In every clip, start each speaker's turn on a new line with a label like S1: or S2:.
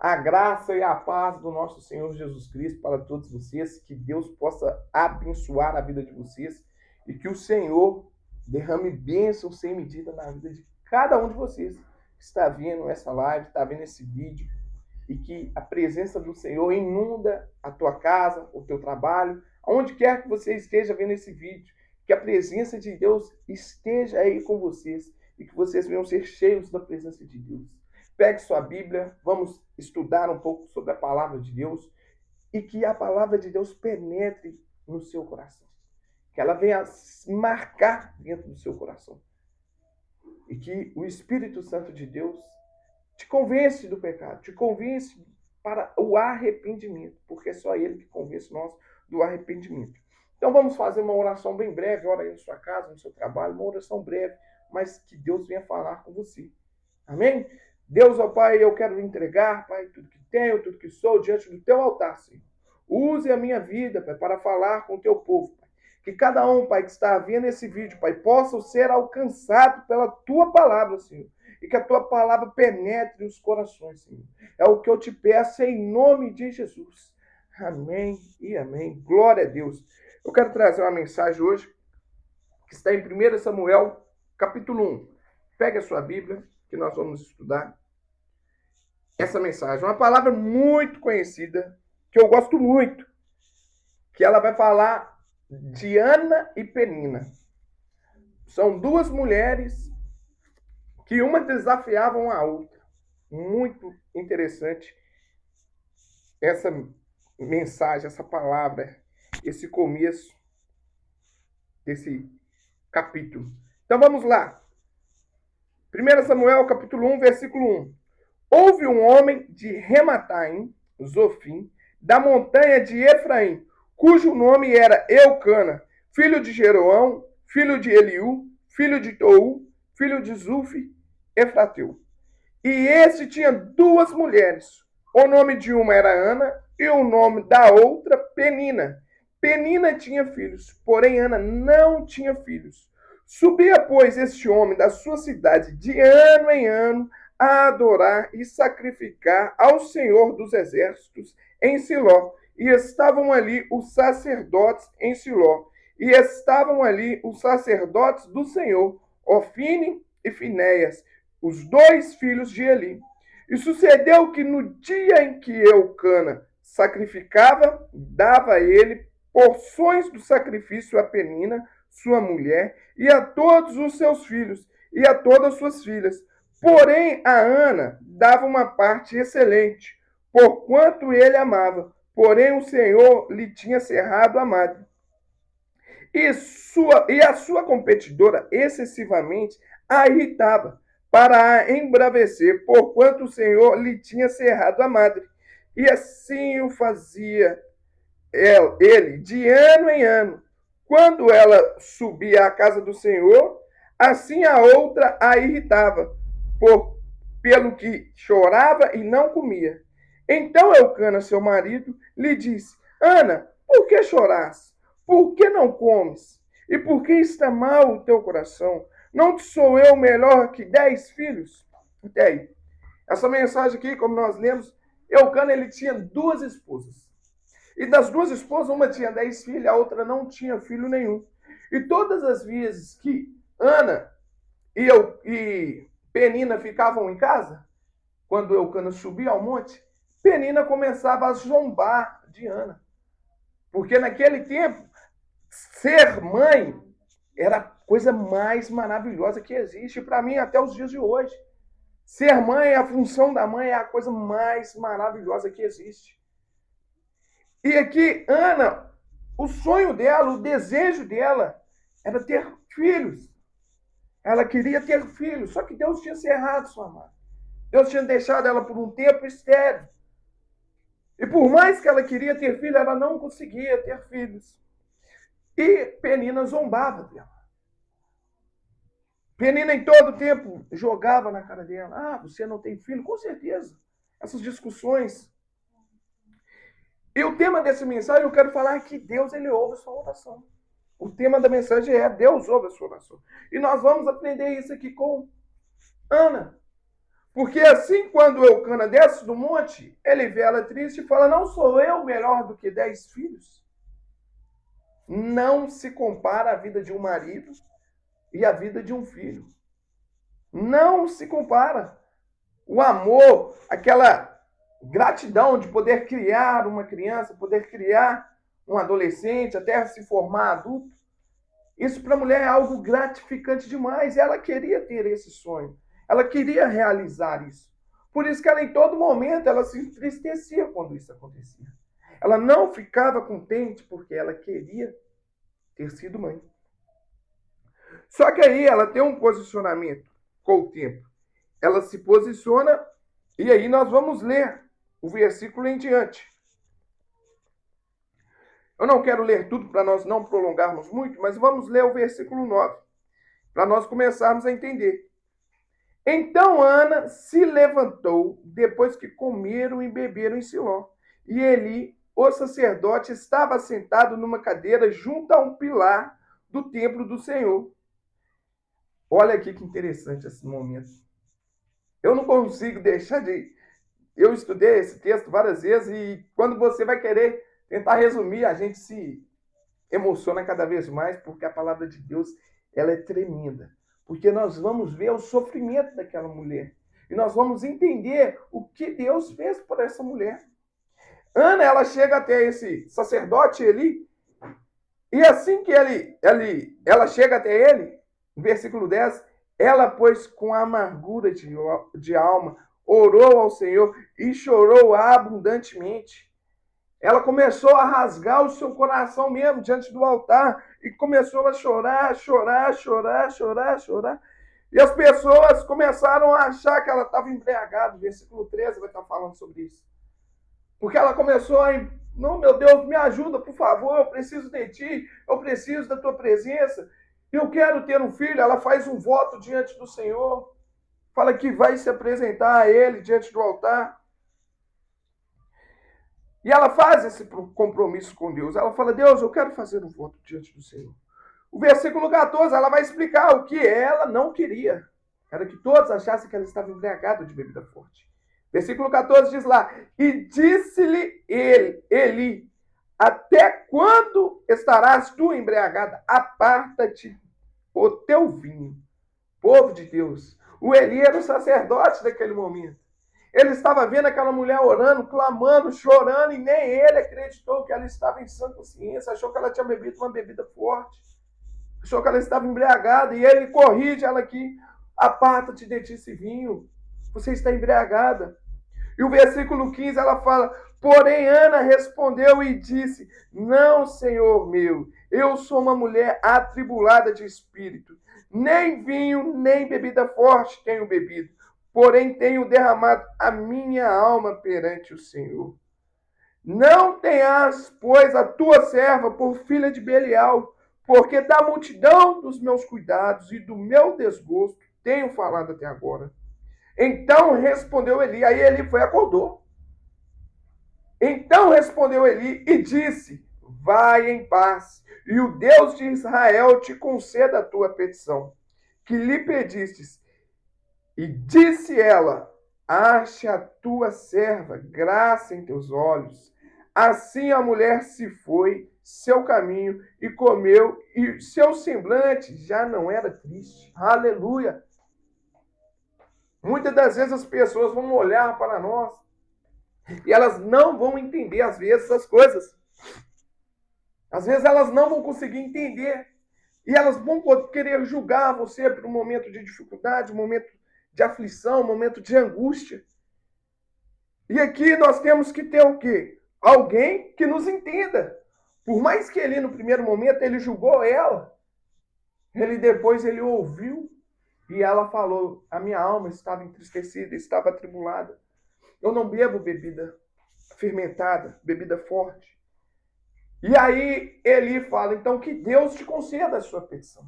S1: A graça e a paz do nosso Senhor Jesus Cristo para todos vocês, que Deus possa abençoar a vida de vocês e que o Senhor derrame bênção sem medida na vida de cada um de vocês que está vendo essa live, está vendo esse vídeo, e que a presença do Senhor inunda a tua casa, o teu trabalho, aonde quer que você esteja vendo esse vídeo, que a presença de Deus esteja aí com vocês e que vocês venham ser cheios da presença de Deus. Pegue sua Bíblia, vamos estudar um pouco sobre a palavra de Deus e que a palavra de Deus penetre no seu coração. Que ela venha marcar dentro do seu coração. E que o Espírito Santo de Deus te convence do pecado, te convence para o arrependimento, porque é só Ele que convence nós do arrependimento. Então vamos fazer uma oração bem breve, ora aí na sua casa, no seu trabalho, uma oração breve, mas que Deus venha falar com você. Amém? Deus, ó Pai, eu quero entregar, Pai, tudo que tenho, tudo que sou, diante do Teu altar, Senhor. Use a minha vida, Pai, para falar com o Teu povo, Pai. Que cada um, Pai, que está vendo esse vídeo, Pai, possa ser alcançado pela Tua palavra, Senhor. E que a Tua palavra penetre os corações, Senhor. É o que eu te peço em nome de Jesus. Amém e amém. Glória a Deus. Eu quero trazer uma mensagem hoje que está em 1 Samuel, capítulo 1. Pegue a sua Bíblia, que nós vamos estudar essa mensagem. Uma palavra muito conhecida, que eu gosto muito, que ela vai falar de Ana e Penina. São duas mulheres que uma desafiavam a outra. Muito interessante essa mensagem, essa palavra, esse começo desse capítulo. Então vamos lá. 1 Samuel, capítulo 1, versículo 1. Houve um homem de Remataim, Zofim, da montanha de Efraim, cujo nome era Eucana, filho de Jeroão, filho de Eliú, filho de Tou, filho de Zufi, Efrateu. E este tinha duas mulheres. O nome de uma era Ana e o nome da outra Penina. Penina tinha filhos, porém Ana não tinha filhos. Subia, pois, este homem da sua cidade de ano em ano a adorar e sacrificar ao Senhor dos Exércitos em Siló. E estavam ali os sacerdotes em Siló. E estavam ali os sacerdotes do Senhor, Ofine e Finéias, os dois filhos de Eli. E sucedeu que no dia em que Eucana sacrificava, dava a ele porções do sacrifício a Penina, sua mulher, e a todos os seus filhos, e a todas as suas filhas. Porém, a Ana dava uma parte excelente, porquanto ele amava. Porém, o Senhor lhe tinha cerrado a madre. E a sua competidora excessivamente a irritava, para a embravecer, porquanto o Senhor lhe tinha cerrado a madre. E assim o fazia ele de ano em ano. Quando ela subia à casa do Senhor, assim a outra a irritava, pelo que chorava e não comia. Então Eucana, seu marido, lhe disse: Ana, por que choras? Por que não comes? E por que está mal o teu coração? Não te sou eu melhor que 10 filhos? Até aí. Essa mensagem aqui, como nós lemos, Eucana ele tinha duas esposas. E das duas esposas, uma tinha 10 filhos, a outra não tinha filho nenhum. E todas as vezes que Ana e Penina ficavam em casa, quando Eucana subia ao monte, Penina começava a zombar de Ana. Porque naquele tempo, ser mãe era a coisa mais maravilhosa que existe, para mim, até os dias de hoje. Ser mãe, a função da mãe é a coisa mais maravilhosa que existe. E aqui, Ana, o sonho dela, o desejo dela, era ter filhos. Ela queria ter filhos, só que Deus tinha cerrado sua mãe. Deus tinha deixado ela por um tempo estéril. E por mais que ela queria ter filho, ela não conseguia ter filhos. E Penina zombava dela. Penina em todo tempo jogava na cara dela. Ah, você não tem filho? Com certeza. Essas discussões. E o tema dessa mensagem, eu quero falar que Deus, ele ouve a sua oração. O tema da mensagem é Deus ouve a sua oração. E nós vamos aprender isso aqui com Ana. Porque assim, quando Eucana desce do monte, ele vê ela triste e fala: não sou eu melhor do que 10 filhos? Não se compara a vida de um marido e a vida de um filho. Não se compara. O amor, aquela gratidão de poder criar uma criança, poder criar um adolescente, até se formar adulto, isso para a mulher é algo gratificante demais. Ela queria ter esse sonho. Ela queria realizar isso. Por isso que ela, em todo momento, ela se entristecia quando isso acontecia. Ela não ficava contente porque ela queria ter sido mãe. Só que aí ela tem um posicionamento com o tempo. Ela se posiciona e aí nós vamos ler o versículo em diante. Eu não quero ler tudo para nós não prolongarmos muito, mas vamos ler o versículo 9, para nós começarmos a entender. Então Ana se levantou depois que comeram e beberam em Siló. E Eli, o sacerdote, estava sentado numa cadeira junto a um pilar do templo do Senhor. Olha aqui que interessante esse momento. Eu não consigo deixar de... Eu estudei esse texto várias vezes e quando você vai querer tentar resumir, a gente se emociona cada vez mais porque a palavra de Deus ela é tremenda. Porque nós vamos ver o sofrimento daquela mulher. E nós vamos entender o que Deus fez por essa mulher. Ana, ela chega até esse sacerdote Eli. E assim que ela chega até ele, no versículo 10, ela, pois, com amargura de alma, orou ao Senhor e chorou abundantemente. Ela começou a rasgar o seu coração mesmo diante do altar e começou a chorar, chorar, chorar, chorar, chorar. E as pessoas começaram a achar que ela estava embriagada. O versículo 13 vai estar falando sobre isso. Porque ela começou a... Não, meu Deus, me ajuda, por favor, eu preciso de ti, eu preciso da tua presença. Eu quero ter um filho. Ela faz um voto diante do Senhor. Fala que vai se apresentar a ele diante do altar. E ela faz esse compromisso com Deus. Ela fala: Deus, eu quero fazer um voto diante do Senhor. O versículo 14, ela vai explicar o que ela não queria. Era que todos achassem que ela estava embriagada de bebida forte. Versículo 14 diz lá: e disse-lhe Eli, até quando estarás tu embriagada? Aparta-te o teu vinho. Povo de Deus. O Eli era o sacerdote daquele momento. Ele estava vendo aquela mulher orando, clamando, chorando, e nem ele acreditou que ela estava em sã consciência, achou que ela tinha bebido uma bebida forte, achou que ela estava embriagada, e ele corrige ela aqui: aparta-te de ti esse vinho, você está embriagada. E o versículo 15 ela fala: porém Ana respondeu e disse: não, Senhor meu, eu sou uma mulher atribulada de espírito, nem vinho, nem bebida forte tenho bebido, porém tenho derramado a minha alma perante o Senhor. Não tenhas, pois, a tua serva por filha de Belial, porque da multidão dos meus cuidados e do meu desgosto tenho falado até agora. Então respondeu Eli, aí Eli foi e acordou. Então respondeu Eli e disse: vai em paz, e o Deus de Israel te conceda a tua petição, que lhe pedistes. E disse ela: ache a tua serva graça em teus olhos. Assim a mulher se foi seu caminho e comeu, e seu semblante já não era triste. Aleluia! Muitas das vezes as pessoas vão olhar para nós e elas não vão entender, às vezes, as coisas. Às vezes elas não vão conseguir entender. E elas vão querer julgar você por um momento de dificuldade, um momento de aflição, um momento de angústia. E aqui nós temos que ter o quê? Alguém que nos entenda. Por mais que ele, no primeiro momento, ele julgou ela, depois ele ouviu e ela falou: a minha alma estava entristecida, estava atribulada. Eu não bebo bebida fermentada, bebida forte. E aí Eli fala: então que Deus te conceda a sua petição.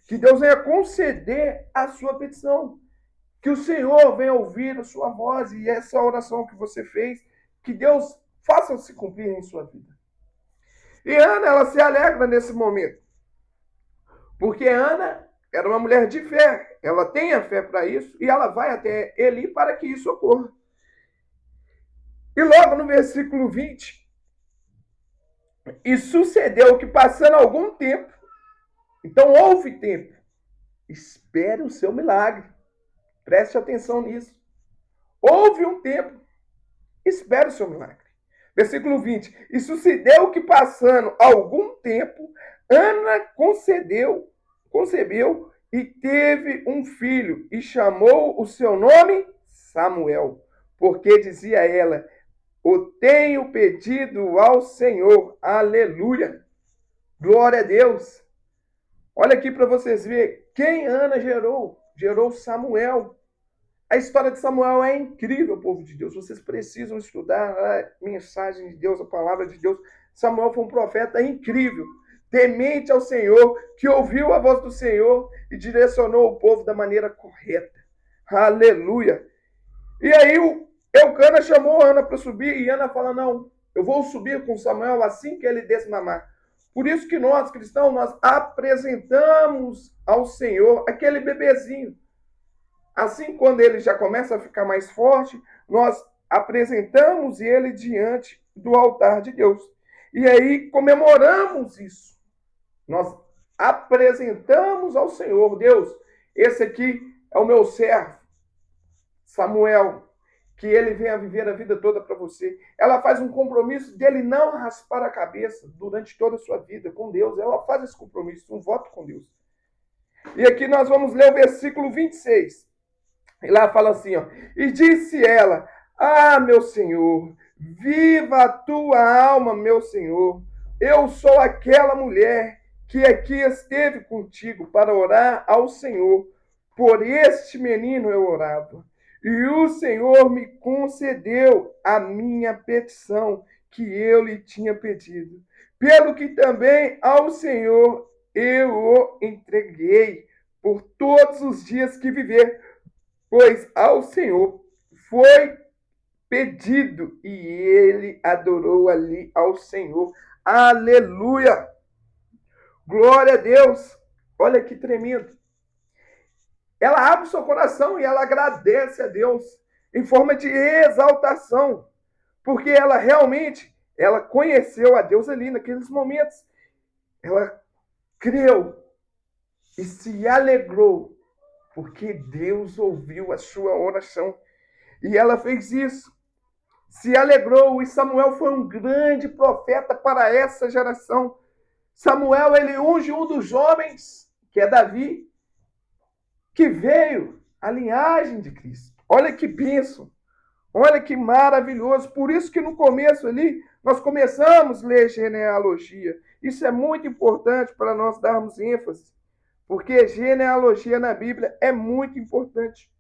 S1: Que Deus venha conceder a sua petição. Que o Senhor venha ouvir a sua voz e essa oração que você fez, que Deus faça se cumprir em sua vida. E Ana, ela se alegra nesse momento. Porque Ana, era uma mulher de fé. Ela tem a fé para isso e ela vai até Eli para que isso ocorra. E logo no versículo 20, e sucedeu que passando algum tempo, então houve tempo, espere o seu milagre. Preste atenção nisso. Houve um tempo, espere o seu milagre. Versículo 20. E sucedeu que passando algum tempo, Ana concebeu e teve um filho e chamou o seu nome Samuel, porque dizia ela: o tenho pedido ao Senhor. Aleluia. Glória a Deus. Olha aqui para vocês verem quem Ana gerou. Gerou Samuel. A história de Samuel é incrível, povo de Deus. Vocês precisam estudar a mensagem de Deus, a palavra de Deus. Samuel foi um profeta incrível, temente ao Senhor, que ouviu a voz do Senhor e direcionou o povo da maneira correta. Aleluia. E aí o Eucana chamou Ana para subir e Ana fala: não, eu vou subir com Samuel assim que ele desmamar. Por isso que nós, cristãos, nós apresentamos ao Senhor aquele bebezinho. Assim, quando ele já começa a ficar mais forte, nós apresentamos ele diante do altar de Deus. E aí comemoramos isso. Nós apresentamos ao Senhor: Deus, esse aqui é o meu servo, Samuel, que ele venha viver a vida toda para você. Ela faz um compromisso dele não raspar a cabeça durante toda a sua vida com Deus. Ela faz esse compromisso, um voto com Deus. E aqui nós vamos ler o versículo 26. E lá fala assim, ó: e disse ela: ah, meu Senhor, viva a tua alma, meu Senhor. Eu sou aquela mulher que aqui esteve contigo para orar ao Senhor. Por este menino eu orava. E o Senhor me concedeu a minha petição que eu lhe tinha pedido. Pelo que também ao Senhor eu o entreguei por todos os dias que viver, pois ao Senhor foi pedido e ele adorou ali ao Senhor. Aleluia! Glória a Deus! Olha que tremendo. Ela abre o seu coração e ela agradece a Deus em forma de exaltação, porque ela realmente, ela conheceu a Deus ali naqueles momentos. Ela creu e se alegrou, porque Deus ouviu a sua oração. E ela fez isso, se alegrou, e Samuel foi um grande profeta para essa geração. Samuel, ele unge um dos homens, que é Davi, que veio a linhagem de Cristo. Olha que bênção, olha que maravilhoso. Por isso que no começo ali, nós começamos a ler genealogia. Isso é muito importante para nós darmos ênfase, porque genealogia na Bíblia é muito importante.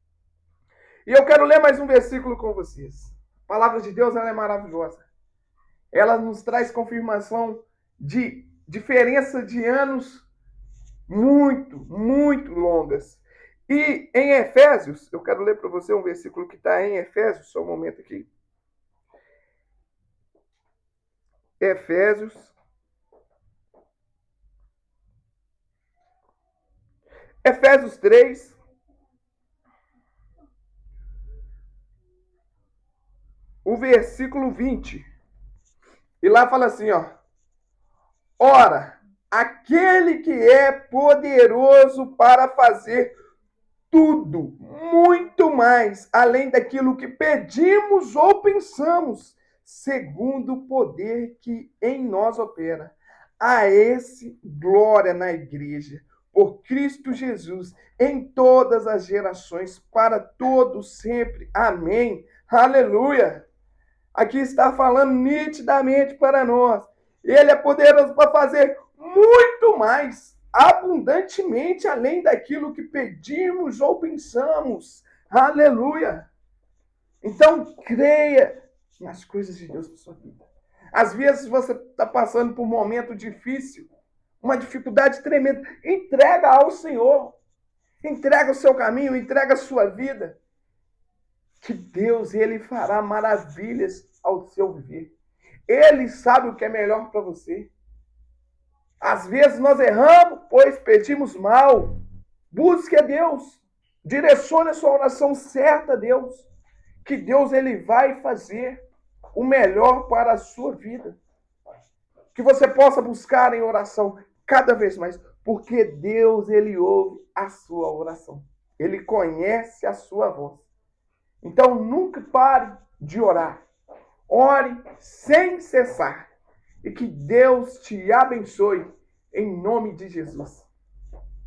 S1: E eu quero ler mais um versículo com vocês. A palavra de Deus, ela é maravilhosa. Ela nos traz confirmação de diferença de anos muito, muito longas. E em Efésios, eu quero ler para você um versículo que está em Efésios, só um momento aqui. Efésios. Efésios 3. O versículo 20. E lá fala assim, ó: ora, aquele que é poderoso para fazer tudo, muito mais, além daquilo que pedimos ou pensamos, segundo o poder que em nós opera. A esse glória na igreja, por Cristo Jesus, em todas as gerações, para todos sempre. Amém. Aleluia. Aqui está falando nitidamente para nós. Ele é poderoso para fazer muito mais, abundantemente, além daquilo que pedimos ou pensamos. Aleluia! Então, creia nas coisas de Deus na sua vida. Às vezes você está passando por um momento difícil, uma dificuldade tremenda. Entrega ao Senhor. Entrega o seu caminho, entrega a sua vida. Que Deus, ele fará maravilhas ao seu viver. Ele sabe o que é melhor para você. Às vezes nós erramos, pois pedimos mal. Busque a Deus. Direcione a sua oração certa a Deus. Que Deus ele vai fazer o melhor para a sua vida. Que você possa buscar em oração cada vez mais, porque Deus ele ouve a sua oração. Ele conhece a sua voz. Então nunca pare de orar. Ore sem cessar. E que Deus te abençoe em nome de Jesus.